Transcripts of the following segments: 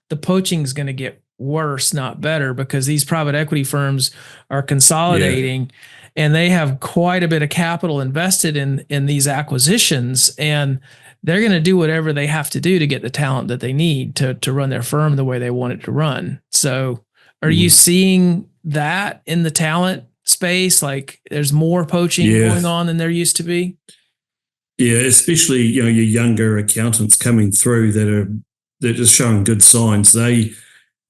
the poaching is going to get worse, not better, because these private equity firms are consolidating and they have quite a bit of capital invested in these acquisitions, and they're going to do whatever they have to do to get the talent that they need to run their firm the way they want it to run. So are you seeing that in the talent space? Like there's more poaching going on than there used to be? Yeah, especially, your younger accountants coming through they're just showing good signs. You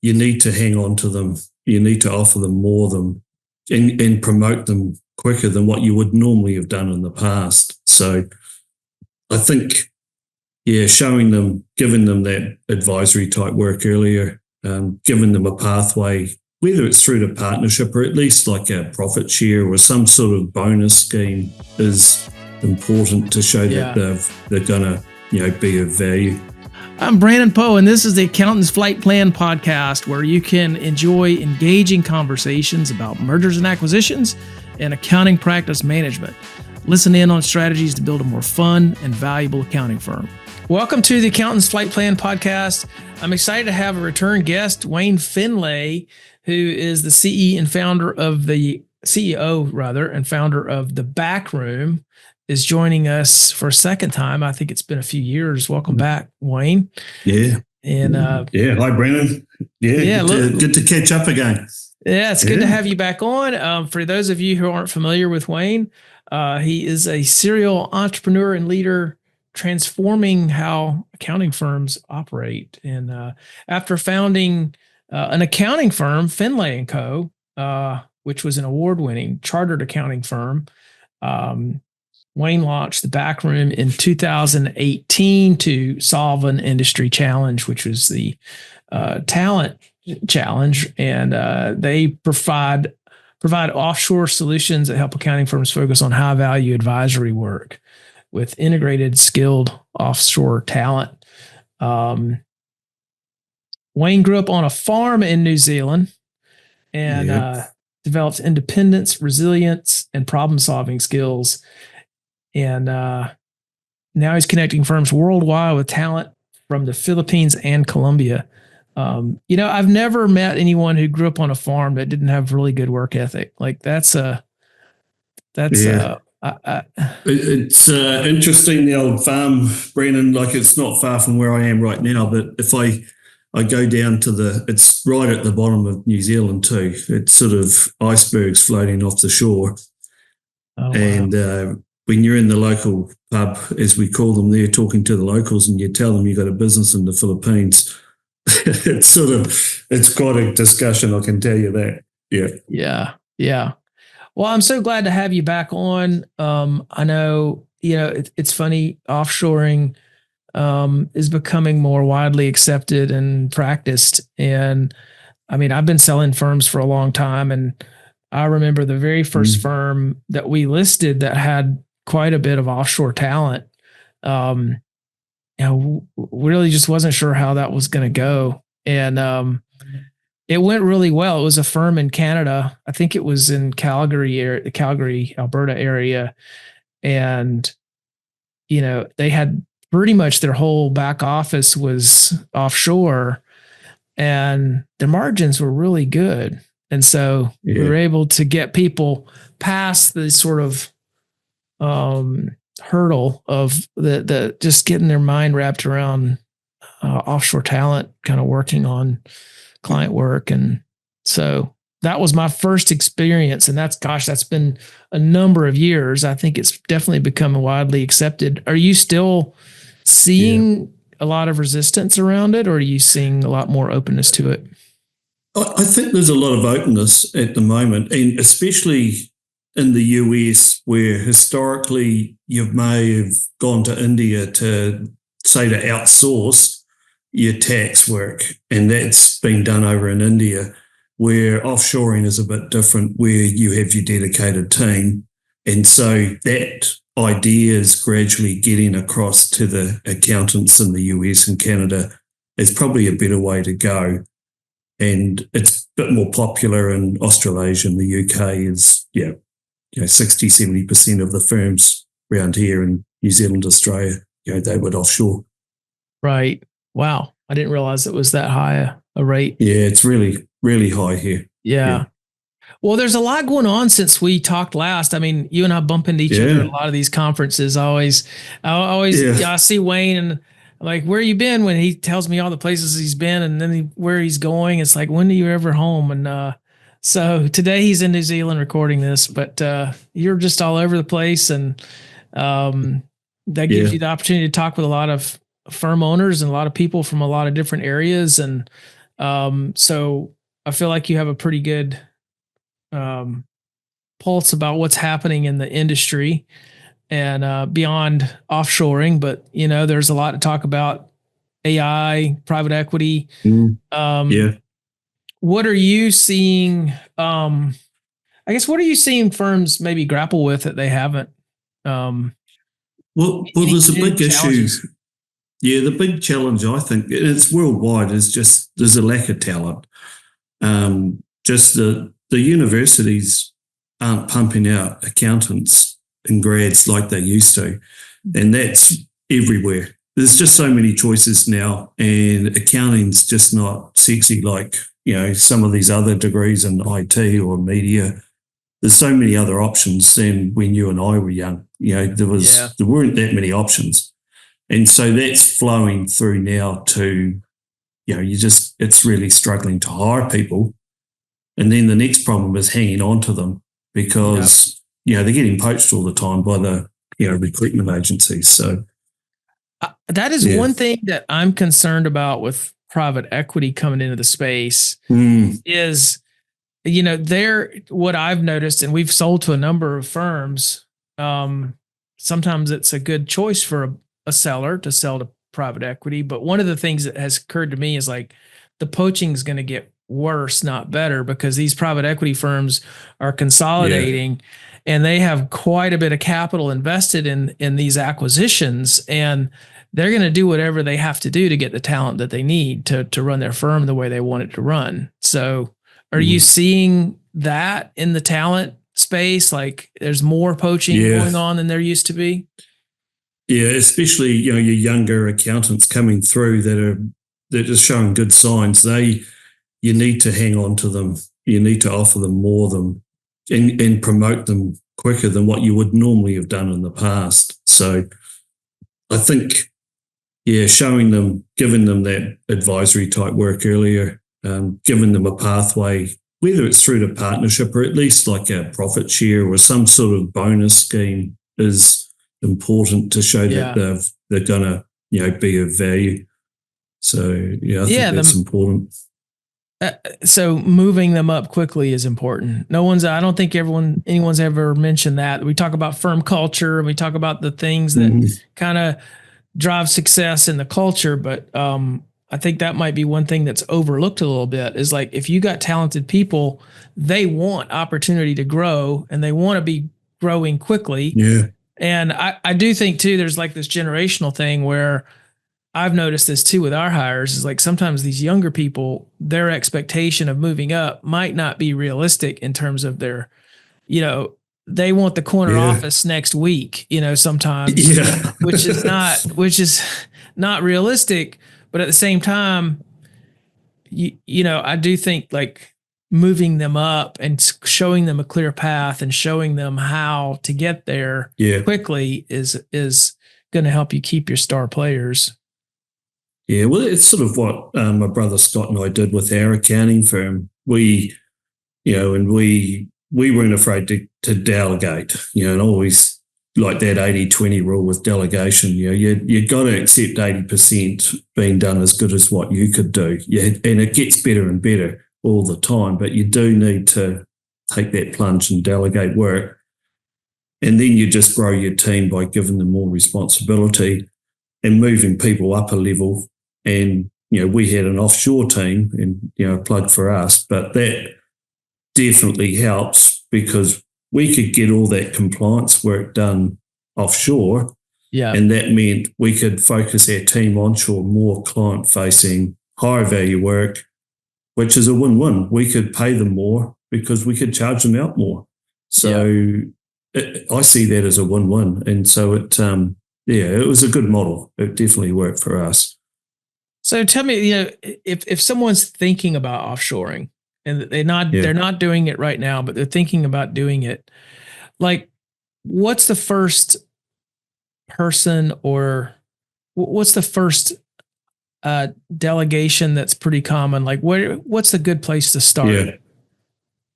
need to hang on to them. You need to offer them more than and promote them quicker than what you would normally have done in the past. So I think, showing them, giving them that advisory type work earlier, giving them a pathway, whether it's through the partnership or at least like a profit share or some sort of bonus scheme, is important to show that they're going to, be of value. I'm Brandon Poe, and this is the Accountant's Flight Plan podcast, where you can enjoy engaging conversations about mergers and acquisitions and accounting practice management. Listen in on strategies to build a more fun and valuable accounting firm. Welcome to the Accountant's Flight Plan podcast. I'm excited to have a return guest, Wayne Findlay, who is the CEO and founder of the Back Room, is joining us for a second time. I think it's been a few years. Welcome back, Wayne. Yeah. And hi, Brandon. Good to catch up again. Yeah, it's good to have you back on. For those of you who aren't familiar with Wayne, he is a serial entrepreneur and leader, transforming how accounting firms operate. And after founding an accounting firm, Findlay Co, which was an award-winning chartered accounting firm, Wayne launched the Back Room in 2018 to solve an industry challenge, which was the talent challenge. And they provide offshore solutions that help accounting firms focus on high value advisory work with integrated, skilled offshore talent. Wayne grew up on a farm in New Zealand and developed independence, resilience, and problem-solving skills. And now he's connecting firms worldwide with talent from the Philippines and Colombia. I've never met anyone who grew up on a farm that didn't have really good work ethic. Like it's interesting, the old farm, Brandon. Like it's not far from where I am right now, but if I go down to it's right at the bottom of New Zealand too. It's sort of icebergs floating off the shore. Oh, wow. And when you're in the local pub, as we call them there, talking to the locals, and you tell them you've got a business in the Philippines, it's quite a discussion, I can tell you that. Yeah. Well, I'm so glad to have you back on. I know, it's funny, offshoring is becoming more widely accepted and practiced. And I mean, I've been selling firms for a long time, and I remember the very first firm that we listed that had quite a bit of offshore talent. Really just wasn't sure how that was going to go. And it went really well. It was a firm in Canada. I think it was in Calgary, Alberta area. And, they had pretty much their whole back office was offshore, and the margins were really good. And so we were able to get people past the sort of hurdle of the just getting their mind wrapped around offshore talent, kind of working on client work. And so that was my first experience. And that's been a number of years. I think it's definitely become widely accepted. Are you still seeing a lot of resistance around it, or are you seeing a lot more openness to it? I think there's a lot of openness at the moment, and especially in the US, where historically you may have gone to India to outsource your tax work, and that's been done over in India, where offshoring is a bit different, where you have your dedicated team. And so that idea is gradually getting across to the accountants in the US and Canada is probably a better way to go. And it's a bit more popular in Australasia and the UK is, 60, 70% of the firms around here in New Zealand, Australia, they would offshore. Right. Wow. I didn't realize it was that high a rate. Yeah, it's really, really high here. Yeah. Yeah. Well, there's a lot going on since we talked last. I mean, you and I bump into each other at Yeah. a lot of these conferences. I see Wayne and I'm like, where you been? When he tells me all the places he's been and then where he's going, it's like, when are you ever home? And so today he's in New Zealand recording this, but you're just all over the place, and that gives Yeah. you the opportunity to talk with a lot of firm owners and a lot of people from a lot of different areas, and so I feel like you have a pretty good um, pulse about what's happening in the industry and beyond offshoring. But there's a lot to talk about: AI, private equity. Mm, Um, yeah. what are you seeing? I guess what are you seeing firms maybe grapple with that they haven't? Um, Well, any there's a new big issue. challenges? Yeah, the big challenge, I think, it's worldwide, is just there's a lack of talent. Just the universities aren't pumping out accountants and grads like they used to, and that's everywhere. There's just so many choices now, and accounting's just not sexy like some of these other degrees in IT or media. There's so many other options than when you and I were young. There weren't that many options. And so that's flowing through now to, it's really struggling to hire people. And then the next problem is hanging on to them because, they're getting poached all the time by the, recruitment agencies. So that is one thing that I'm concerned about with private equity coming into the space is, what I've noticed, and we've sold to a number of firms. Sometimes it's a good choice for a seller to sell to private equity. But one of the things that has occurred to me is like the poaching is going to get worse, not better, because these private equity firms are consolidating and they have quite a bit of capital invested in these acquisitions, and they're going to do whatever they have to do to get the talent that they need to run their firm the way they want it to run. So are you seeing that in the talent space? Like there's more poaching going on than there used to be? Yeah, especially, your younger accountants coming through they're just showing good signs. You need to hang on to them. You need to offer them more than and promote them quicker than what you would normally have done in the past. So I think, showing them, giving them that advisory type work earlier, giving them a pathway, whether it's through the partnership or at least like a profit share or some sort of bonus scheme, is important to show that they're going to be of value. So I think that's important. So moving them up quickly is important. I don't think anyone's ever mentioned that. We talk about firm culture and we talk about the things that kind of drive success in the culture, but I think that might be one thing that's overlooked a little bit, is like, if you got talented people, they want opportunity to grow and they want to be growing quickly. Yeah. And I do think too, there's like this generational thing where I've noticed this too with our hires, is like sometimes these younger people, their expectation of moving up might not be realistic in terms of their, they want the corner office next week, sometimes, which is not realistic. But at the same time, I do think like moving them up and showing them a clear path and showing them how to get there quickly is going to help you keep your star players. Yeah, well, it's sort of what my brother Scott and I did with our accounting firm. We weren't afraid to delegate, and always like that 80-20 rule with delegation. You got to accept 80% being done as good as what you could do. And it gets better and better all the time, but you do need to take that plunge and delegate work. And then you just grow your team by giving them more responsibility and moving people up a level. And, we had an offshore team and, a plug for us, but that definitely helps because we could get all that compliance work done offshore. Yeah. And that meant we could focus our team onshore, more client-facing, higher value work, which is a win-win. We could pay them more because we could charge them out more. So I see that as a win-win. And so it was a good model. It definitely worked for us. So tell me, if someone's thinking about offshoring and Yeah. they're not doing it right now, but they're thinking about doing it, like what's the first person or what's the first delegation that's pretty common? Like what's a good place to start? Yeah.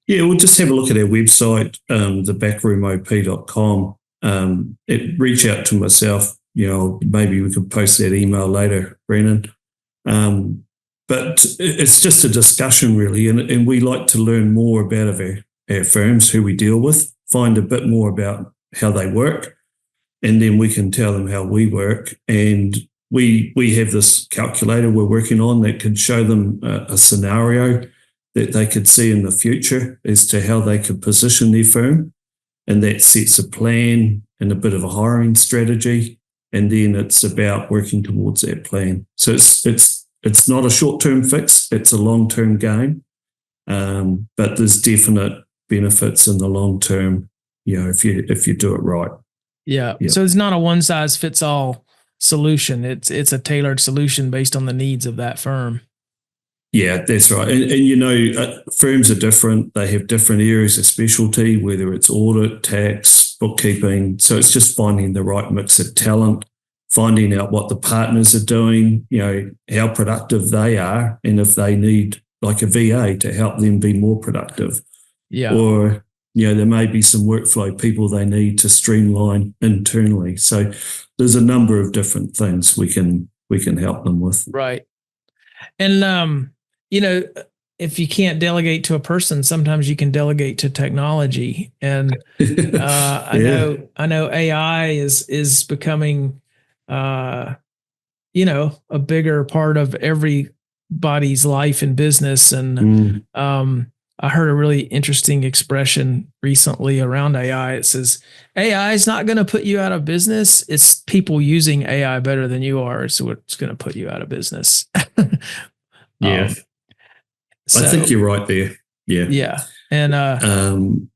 Yeah, we'll just have a look at our website, thebackroomop.com. Reach out to myself. Maybe we could post that email later, Brennan. But it's just a discussion, really, and we like to learn more about our firms, who we deal with, find a bit more about how they work, and then we can tell them how we work. And we have this calculator we're working on that could show them a scenario that they could see in the future as to how they could position their firm. And that sets a plan and a bit of a hiring strategy. And then it's about working towards that plan. So it's not a short-term fix, it's a long-term game. But there's definite benefits in the long term, if you do it right. Yeah. So it's not a one-size-fits-all solution. It's a tailored solution based on the needs of that firm. Yeah, that's right. And firms are different. They have different areas of specialty, whether it's audit, tax, bookkeeping. So it's just finding the right mix of talent, finding out what the partners are doing, how productive they are, and if they need like a VA to help them be more productive. Yeah. Or, there may be some workflow people they need to streamline internally. So there's a number of different things we can help them with. Right. And, if you can't delegate to a person, sometimes you can delegate to technology. And I know AI is becoming, a bigger part of everybody's life and business. And I heard a really interesting expression recently around AI. It says, AI is not going to put you out of business. It's people using AI better than you are. So it's going to put you out of business. Yeah. I think you're right there. Yeah. Yeah. And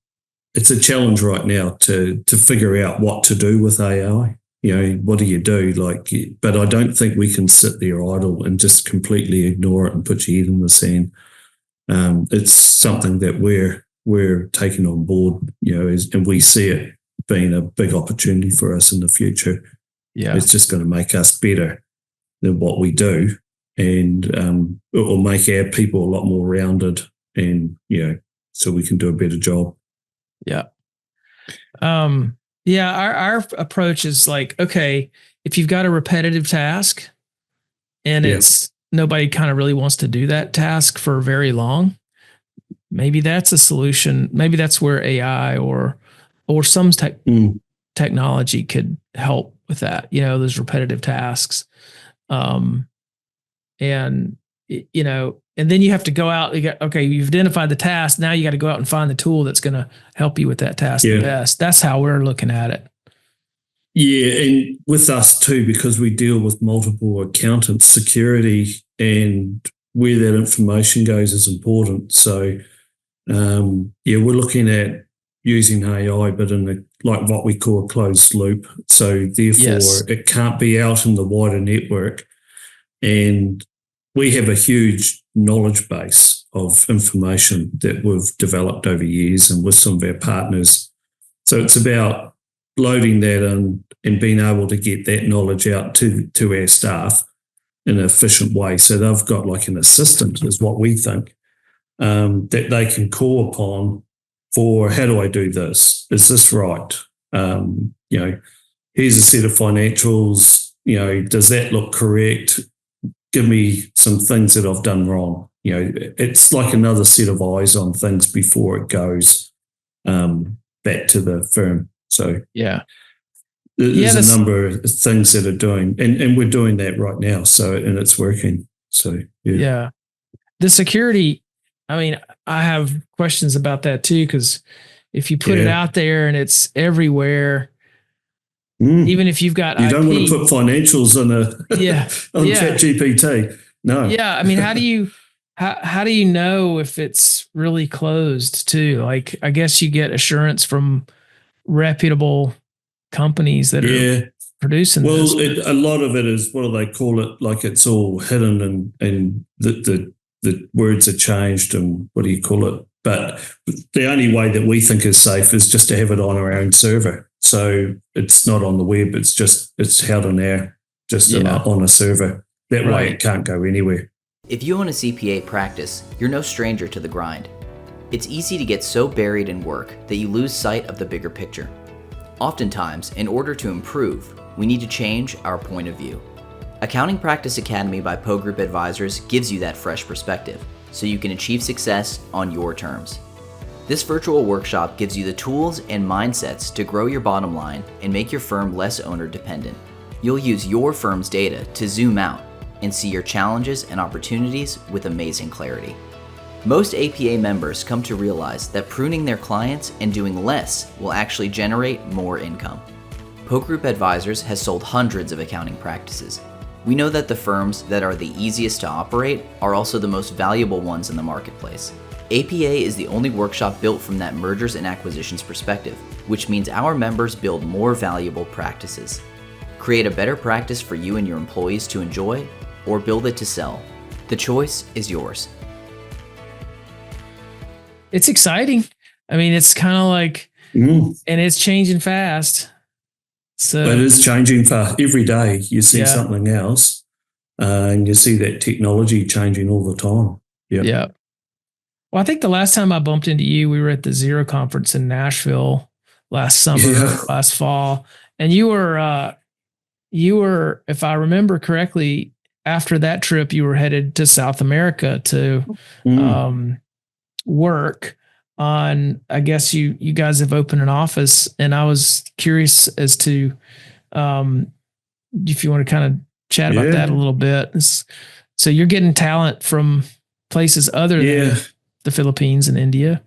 it's a challenge right now to figure out what to do with AI. What do you do? But I don't think we can sit there idle and just completely ignore it and put your head in the sand. It's something that we're taking on board, and we see it being a big opportunity for us in the future. Yeah. It's just going to make us better than what we do. And it will make our people a lot more rounded, and so we can do a better job. Yeah. Our approach is like, okay, if you've got a repetitive task and it's nobody kind of really wants to do that task for very long, maybe that's a solution. Maybe that's where AI or some technology could help with that. Those repetitive tasks. And then you have to go out. You've identified the task. Now you got to go out and find the tool that's going to help you with that task the best. That's how we're looking at it. Yeah. And with us too, because we deal with multiple accountants, security and where that information goes is important. So, we're looking at using AI, but in what we call a closed loop. So therefore it can't be out in the wider network. And we have a huge knowledge base of information that we've developed over years and with some of our partners. So it's about loading that in and being able to get that knowledge out to our staff in an efficient way. So they've got like an assistant, is what we think, that they can call upon for, how do I do this? Is this right? Here's a set of financials. Does that look correct? Give me some things that I've done wrong. It's like another set of eyes on things before it goes back to the firm. So there's a number of things that are doing, and we're doing that right now. So, and it's working. So, the security, I mean, I have questions about that too, because if you put it out there and it's everywhere, even if you've got you IP, don't want to put financials on on ChatGPT. No. Yeah. I mean, how do you know if it's really closed too? Like, I guess you get assurance from reputable companies that are producing Well, this. a lot of it is, what do they call it? Like it's all hidden and the words are changed and what do you call it? But the only way that we think is safe is just to have it on our own server. So it's not on the web. It's held on on a server. That way it can't go anywhere. If you own a CPA practice, you're no stranger to the grind. It's easy to get so buried in work that you lose sight of the bigger picture. Oftentimes, in order to improve, we need to change our point of view. Accounting Practice Academy by Poe Group Advisors gives you that fresh perspective, so you can achieve success on your terms. This virtual workshop gives you the tools and mindsets to grow your bottom line and make your firm less owner dependent. You'll use your firm's data to zoom out and see your challenges and opportunities with amazing clarity. Most APA members come to realize that pruning their clients and doing less will actually generate more income. Poe Group Advisors has sold hundreds of accounting practices. We know that the firms that are the easiest to operate are also the most valuable ones in the marketplace. APA is the only workshop built from that mergers and acquisitions perspective, which means our members build more valuable practices. Create a better practice for you and your employees to enjoy, or build it to sell. The choice is yours. It's exciting. I mean, it's kind of like, and it's changing fast. So it is changing fast. Every day you see something else, and you see that technology changing all the time. Yeah. Well, I think the last time I bumped into you, we were at the Zero conference in Nashville last summer, last fall, and you were, if I remember correctly, after that trip, you were headed to South America to work on, I guess you guys have opened an office, and I was curious as to if you want to kind of chat about that a little bit. So you're getting talent from places other than the Philippines and India.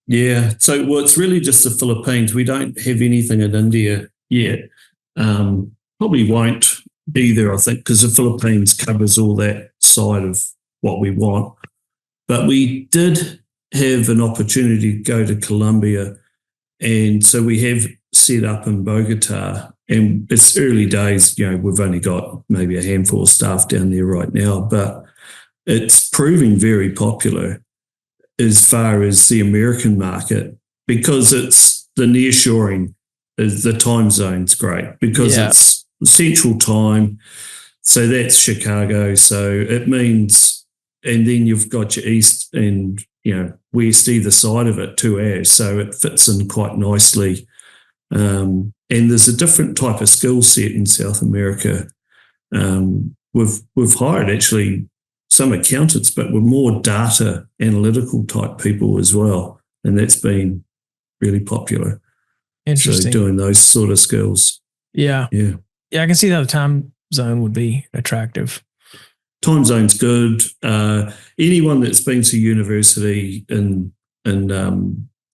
Yeah. So, well, it's really just the Philippines. We don't have anything in India yet. Probably won't either, I think, because the Philippines covers all that side of what we want. But we did have an opportunity to go to Colombia, and so we have set up in Bogota, and it's early days. We've only got maybe a handful of staff down there right now, but it's proving very popular as far as the American market, because it's the nearshoring, the time zone's great because it's central time. So that's Chicago. So it means, and then you've got your east and west either side of it, 2 hours. So it fits in quite nicely. And there's a different type of skill set in South America. We've hired actually some accountants, but we're more data analytical type people as well. And that's been really popular. Interesting. So doing those sort of skills. Yeah. I can see how the time zone would be attractive. Time zone's good. Anyone that's been to university in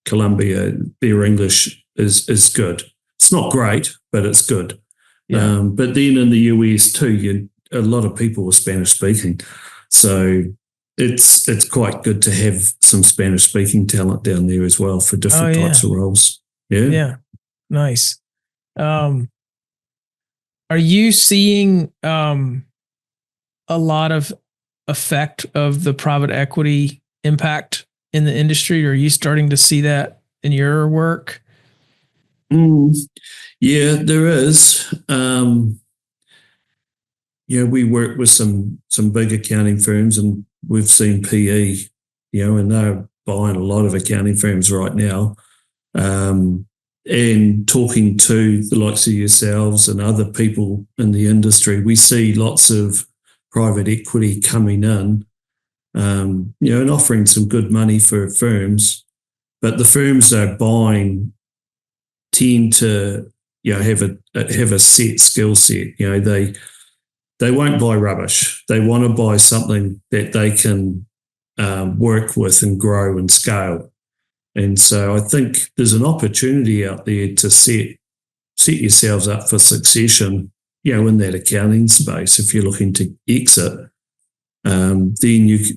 Colombia, their English is good. It's not great, but it's good. Yeah. But then in the US too, a lot of people are Spanish speaking. So it's quite good to have some Spanish speaking talent down there as well for different types of roles. Yeah. Nice. Are you seeing a lot of effect of the private equity impact in the industry? Or are you starting to see that in your work? Yeah, there is. We work with some big accounting firms, and we've seen PE, and they're buying a lot of accounting firms right now. And talking to the likes of yourselves and other people in the industry, we see lots of private equity coming in, and offering some good money for firms. But the firms they're buying tend to, have a set skill set. They won't buy rubbish. They want to buy something that they can work with and grow and scale. And so I think there's an opportunity out there to set yourselves up for succession, in that accounting space. If you're looking to exit, then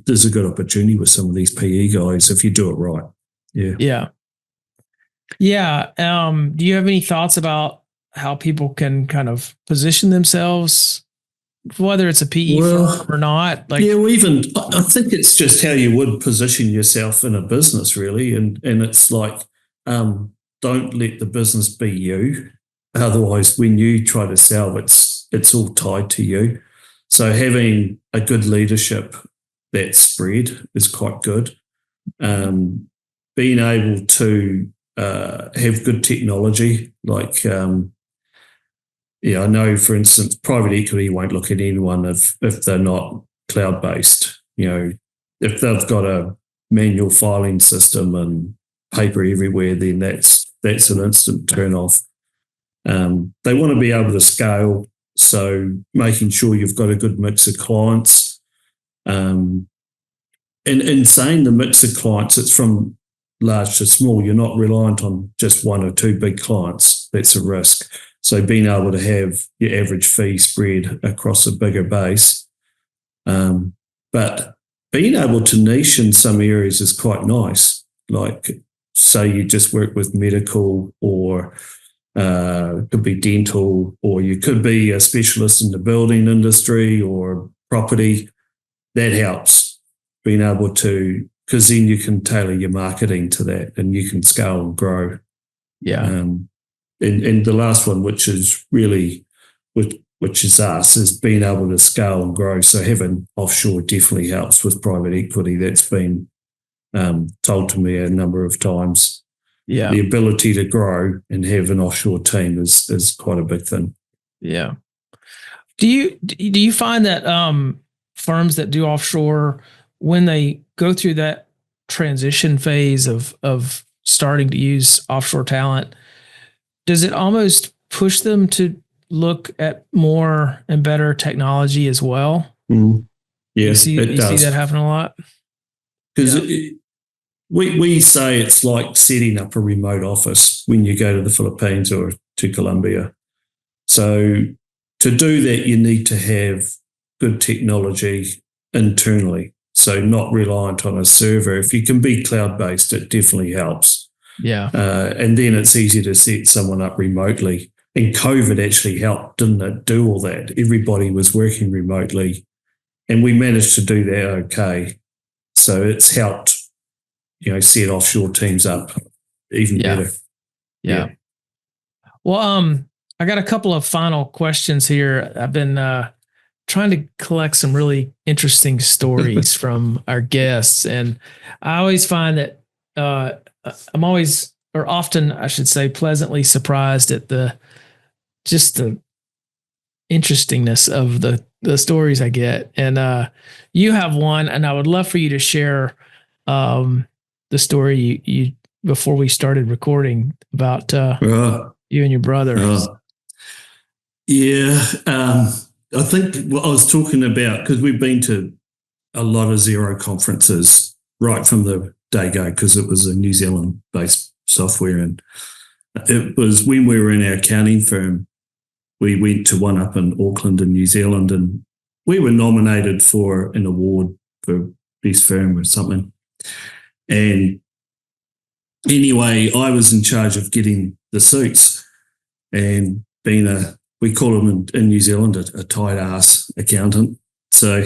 there's a good opportunity with some of these PE guys if you do it right. Yeah. Do you have any thoughts about how people can kind of position themselves, whether it's a PE Well, firm or not? Like, yeah, well, even I think it's just how you would position yourself in a business, really, and it's like, don't let the business be you. Otherwise, when you try to sell, it's all tied to you. So having a good leadership that spread is quite good. Being able to have good technology, like I know, for instance, private equity won't look at anyone if they're not cloud based. If they've got a manual filing system and paper everywhere, then that's an instant turn off. They want to be able to scale, so making sure you've got a good mix of clients. And in saying the mix of clients, it's from large to small. You're not reliant on just one or two big clients. That's a risk. So being able to have your average fee spread across a bigger base. But being able to niche in some areas is quite nice. Like, say you just work with medical, or could be dental, or you could be a specialist in the building industry or property. That helps, being able to, because then you can tailor your marketing to that and you can scale and grow. yeah. And the last one, which is really, which is us, is being able to scale and grow. So having offshore definitely helps with private equity. That's been told to me a number of times. Yeah. The ability to grow and have an offshore team is quite a big thing. Yeah. Do you find that firms that do offshore, when they go through that transition phase of starting to use offshore talent, does it almost push them to look at more and better technology as well? Mm. Yeah, you see that happen a lot? Because we say it's like setting up a remote office when you go to the Philippines or to Colombia. So to do that, you need to have good technology internally, so not reliant on a server. If you can be cloud-based, it definitely helps. Yeah. And then it's easy to set someone up remotely. And COVID actually helped, didn't it, do all that? Everybody was working remotely, and we managed to do that okay. So it's helped, set offshore teams up even better. Yeah. Well, I got a couple of final questions here. I've been trying to collect some really interesting stories from our guests, and I always find that I'm always, or often I should say, pleasantly surprised at the interestingness of the stories I get. And you have one, and I would love for you to share the story you before we started recording about you and your brother. I think what I was talking about, because we've been to a lot of Xero conferences right from the day go, because it was a New Zealand-based software. And it was when we were in our accounting firm, we went to one up in Auckland in New Zealand, and we were nominated for an award for best firm or something. And anyway, I was in charge of getting the suits, and being we call them in New Zealand a tight ass accountant. So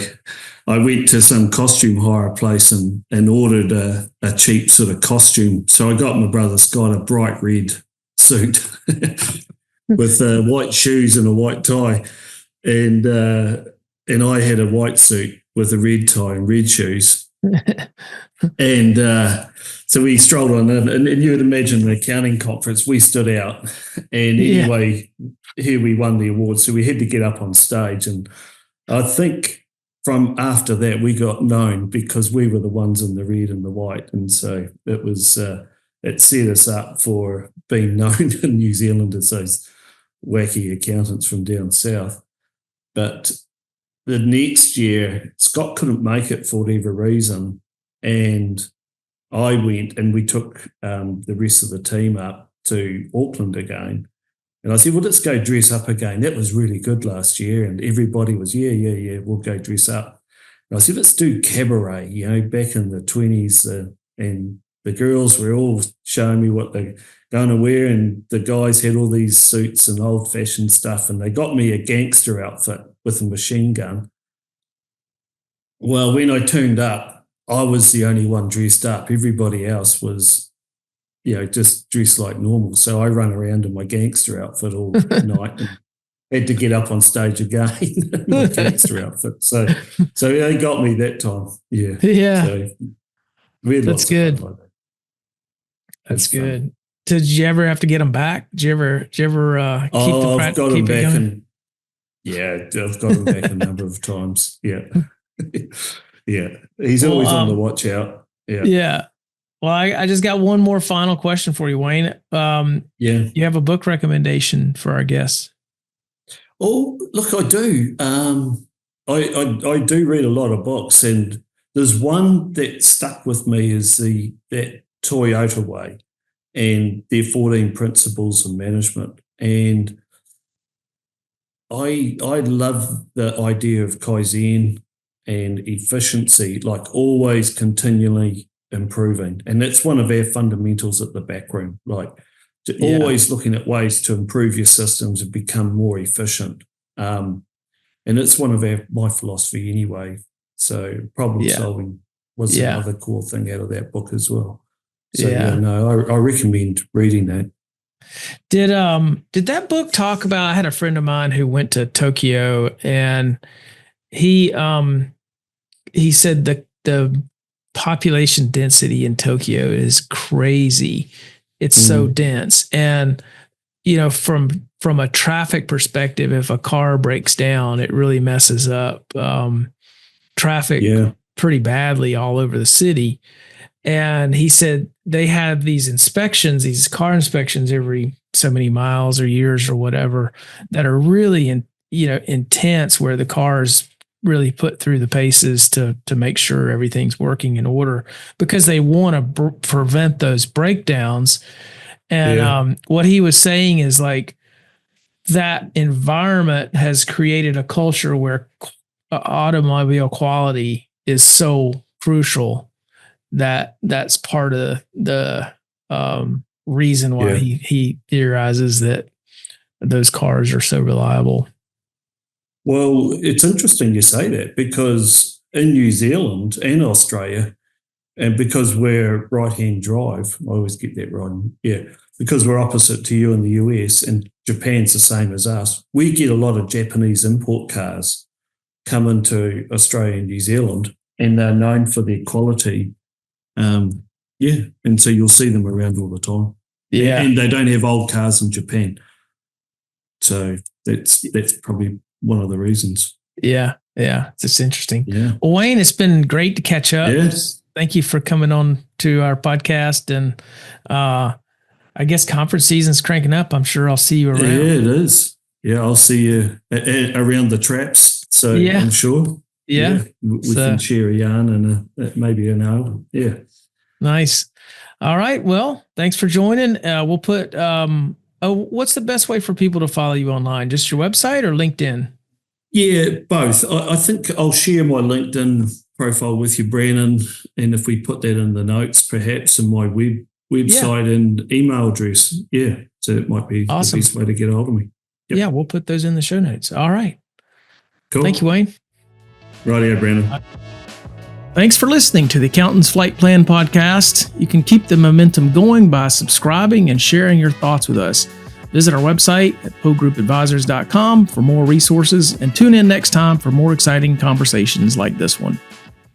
I went to some costume hire place and ordered a cheap sort of costume. So I got my brother Scott a bright red suit with white shoes and a white tie, and I had a white suit with a red tie and red shoes. And so we strolled on in, and you would imagine an accounting conference, we stood out. And anyway, here we won the award, so we had to get up on stage. And I think from after that, we got known because we were the ones in the red and the white. And so it was, it set us up for being known in New Zealand as those wacky accountants from down south. But the next year, Scott couldn't make it for whatever reason, and I went, and we took the rest of the team up to Auckland again. And I said, well, let's go dress up again. That was really good last year. And everybody was, yeah, we'll go dress up. And I said, let's do cabaret, back in the 20s. And the girls were all showing me what they're going to wear, and the guys had all these suits and old-fashioned stuff, and they got me a gangster outfit with a machine gun. Well, when I turned up, I was the only one dressed up. Everybody else was, just dressed like normal. So I run around in my gangster outfit all night and had to get up on stage again in my gangster outfit. So they got me that time. Yeah. Yeah. So that's good. Like that. That's good. Fun. Did you ever have to get them back? Did you ever keep the I've got them back I've got them back a number of times. Yeah. Yeah. He's always on the watch out. Yeah. Yeah. Well, I just got one more final question for you, Wayne. You have a book recommendation for our guests? Oh, look, I do. I do read a lot of books, and there's one that stuck with me is that Toyota way and their 14 principles of management. And I love the idea of Kaizen and efficiency, like always continually improving. And that's one of our fundamentals at the backroom, like always looking at ways to improve your systems and become more efficient. And it's one of my philosophy anyway. So problem solving was another core thing out of that book as well. So I recommend reading that. Did that book talk about, I had a friend of mine who went to Tokyo, and he said the population density in Tokyo is crazy. It's so dense. And, from a traffic perspective, if a car breaks down, it really messes up traffic pretty badly all over the city. And he said they have these inspections, these car inspections every so many miles or years or whatever, that are really intense, where the cars really put through the paces to make sure everything's working in order, because they want to prevent those breakdowns. And what he was saying is, like, that environment has created a culture where automobile quality is so crucial that that's part of the reason why he theorizes that those cars are so reliable. Well, it's interesting you say that, because in New Zealand and Australia, and because we're right-hand drive, I always get that wrong. Yeah, because we're opposite to you in the US, and Japan's the same as us, we get a lot of Japanese import cars come into Australia and New Zealand, and they're known for their quality. And so you'll see them around all the time. Yeah, and they don't have old cars in Japan, so that's probably one of the reasons. Yeah, it's just interesting. Yeah. Well, Wayne, it's been great to catch up. Yes. Thank you for coming on to our podcast, and I guess conference season's cranking up. I'm sure I'll see you around. Yeah, it is. Yeah, I'll see you around the traps. So I'm sure. Yeah. We can share a yarn and maybe an hour. Yeah. Nice. All right. Well, thanks for joining. We'll put, what's the best way for people to follow you online? Just your website or LinkedIn? Yeah, both. I think I'll share my LinkedIn profile with you, Brandon. And if we put that in the notes, perhaps in my website and email address. Yeah. So it might be awesome. The best way to get a hold of me. Yep. Yeah. We'll put those in the show notes. All right. Cool. Thank you, Wayne. Rightio, Brandon. Thanks for listening to the Accountant's Flight Plan podcast. You can keep the momentum going by subscribing and sharing your thoughts with us. Visit our website at pogroupadvisors.com for more resources, and tune in next time for more exciting conversations like this one.